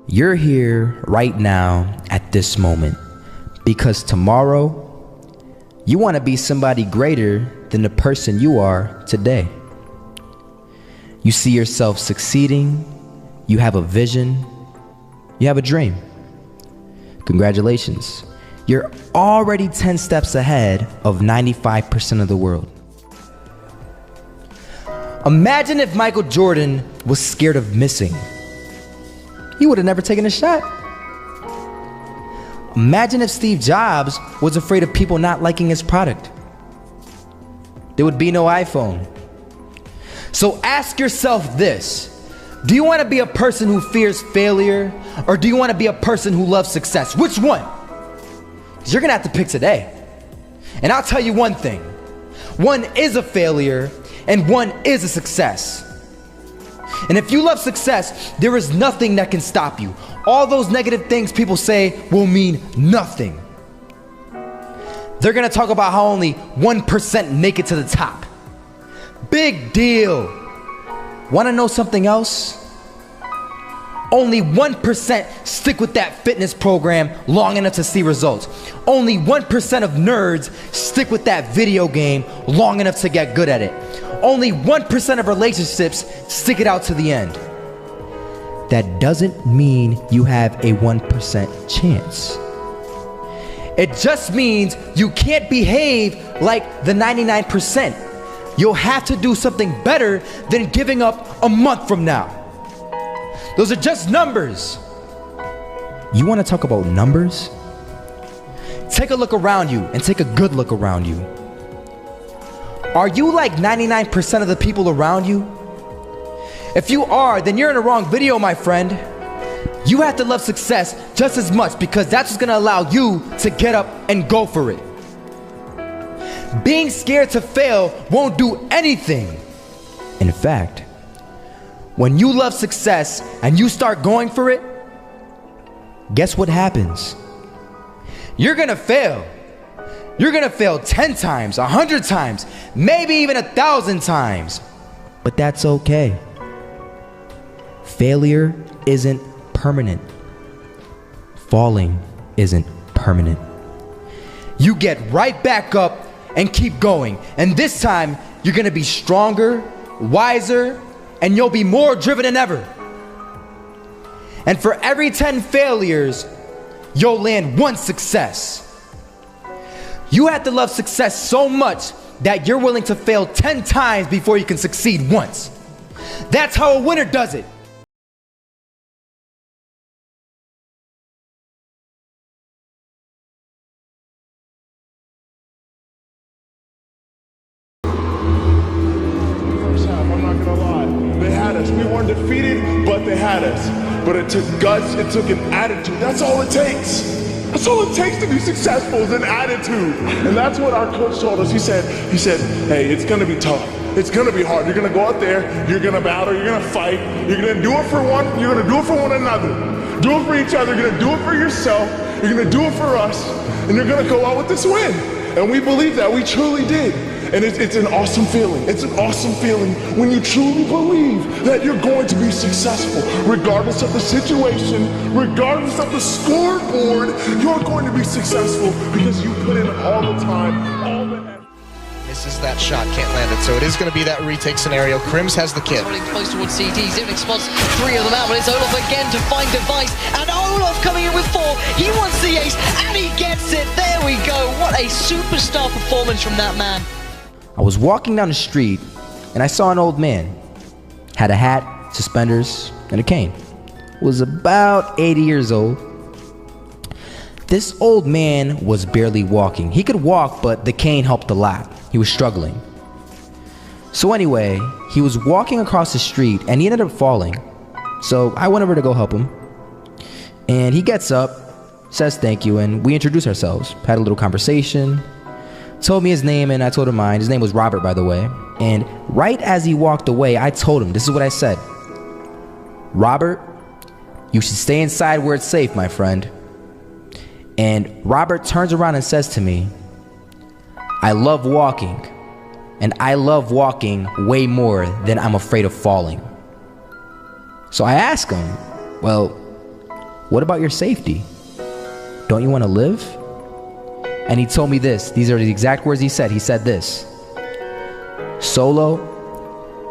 You're here right now at this moment because tomorrow you want to be somebody greater than the person you are today. You see yourself succeeding, you have a vision, you have a dream. Congratulations. You're already 10 steps ahead of 95% of the world. Imagine if Michael Jordan was scared of missing. He would have never taken a shot. Imagine if Steve Jobs was afraid of people not liking his product. There would be no iPhone. So ask yourself this: do you want to be a person who fears failure, or do you want to be a person who loves success? Which one? Because you're gonna have to pick today. And I'll tell you one thing: one is a failure and one is a success. And if you love success, there is nothing that can stop you. All those negative things people say will mean nothing. They're gonna talk about how only 1% make it to the top. Big deal. Wanna know something else? Only 1% stick with that fitness program long enough to see results. Only 1% of nerds stick with that video game long enough to get good at it. Only 1% of relationships stick it out to the end. That doesn't mean you have a 1% chance. It just means you can't behave like the 99%. You'll have to do something better than giving up a month from now. Those are just numbers. You want to talk about numbers? Take a look around you and take a good look around you. Are you like 99% of the people around you? If you are, then you're in the wrong video, my friend. You have to love success just as much because that's what's gonna allow you to get up and go for it. Being scared to fail won't do anything. In fact, when you love success and you start going for it, guess what happens? You're gonna fail. You're gonna fail 10 times, 100 times, maybe even 1,000 times. But that's okay. Failure isn't permanent. Falling isn't permanent. You get right back up and keep going. And this time, you're gonna be stronger, wiser, and you'll be more driven than ever. And for every 10 failures, you'll land one success. You have to love success so much that you're willing to fail 10 times before you can succeed once. That's how a winner does it. First half, I'm not gonna lie. They had us. We weren't defeated, but they had us. But it took guts, it took an attitude. That's all it takes. That's all it takes to be successful is an attitude. And that's what our coach told us. He said, hey, it's gonna be tough. It's gonna be hard. You're gonna go out there, you're gonna battle, you're gonna fight, you're gonna do it for one, you're gonna do it for one another. Do it for each other, you're gonna do it for yourself, you're gonna do it for us, and you're gonna go out with this win. And we believe that, we truly did. And it's an awesome feeling. It's an awesome feeling when you truly believe that you're going to be successful. Regardless of the situation, regardless of the scoreboard, you're going to be successful because you put in all the time, all the effort. Misses that shot, can't land it. So it is going to be that retake scenario. Crims has the kit. Rolling close towards CT, Zivnik spots 3 of them out, but it's Olaf again to find Device, and Olaf coming in with 4. He wants the ace, and he gets it. There we go. What a superstar performance from that man. I was walking down the street and I saw an old man. Had a hat, suspenders, and a cane. Was about 80 years old. This old man was barely walking. He could walk, but the cane helped a lot. He was struggling. So anyway, he was walking across the street and he ended up falling. So I went over to go help him. And he gets up, says thank you, and we introduced ourselves. Had a little conversation. Told me his name and I told him mine. His name was Robert, by the way. And right as he walked away, I told him, this is what I said. Robert, you should stay inside where it's safe, my friend. And Robert turns around and says to me, I love walking. And I love walking way more than I'm afraid of falling. So I asked him, well, What about your safety? Don't you want to live? And he told me this. These are the exact words he said. He said this: Solo,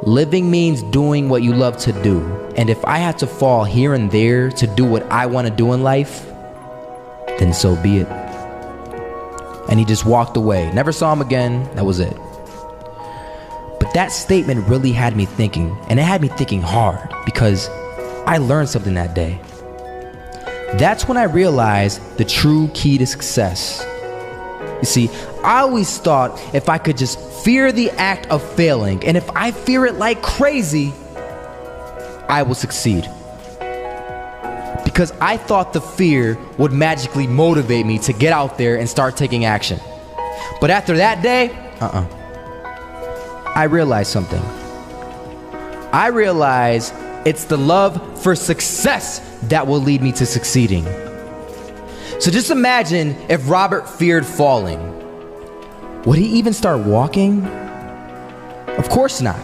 living means doing what you love to do. And if I had to fall here and there to do what I want to do in life, then so be it. And he just walked away. Never saw him again. That was it. But that statement really had me thinking, and it had me thinking hard, because I learned something that day. That's when I realized the true key to success. You see, I always thought if I could just fear the act of failing, and if I fear it like crazy, I will succeed. Because I thought the fear would magically motivate me to get out there and start taking action. But after that day, I realized something. I realized it's the love for success that will lead me to succeeding. So just imagine if Robert feared falling. Would he even start walking? Of course not.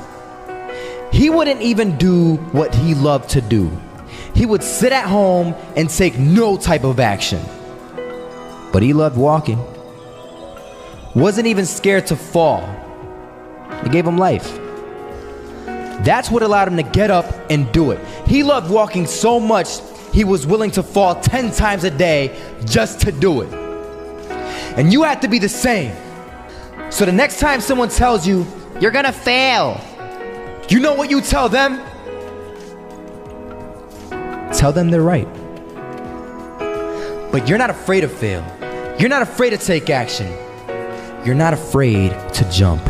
He wouldn't even do what he loved to do. He would sit at home and take no type of action. But he loved walking. Wasn't even scared to fall. It gave him life. That's what allowed him to get up and do it. He loved walking so much, he was willing to fall 10 times a day just to do it. And you have to be the same. So the next time someone tells you, you're gonna fail, you know what you tell them? Tell them they're right. But you're not afraid to fail. You're not afraid to take action. You're not afraid to jump.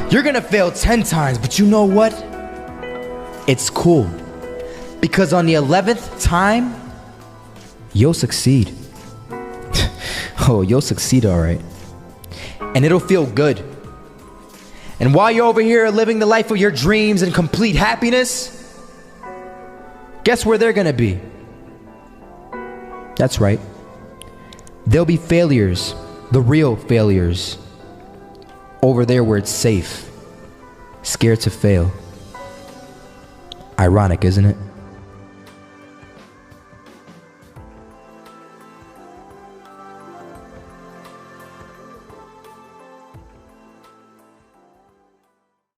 You're gonna fail 10 times, but you know what? It's cool. Because on the 11th time, you'll succeed. Oh, you'll succeed, all right. And it'll feel good. And while you're over here living the life of your dreams and complete happiness, guess where they're gonna be? That's right. They'll be failures, the real failures, over there where it's safe, scared to fail. Ironic, isn't it?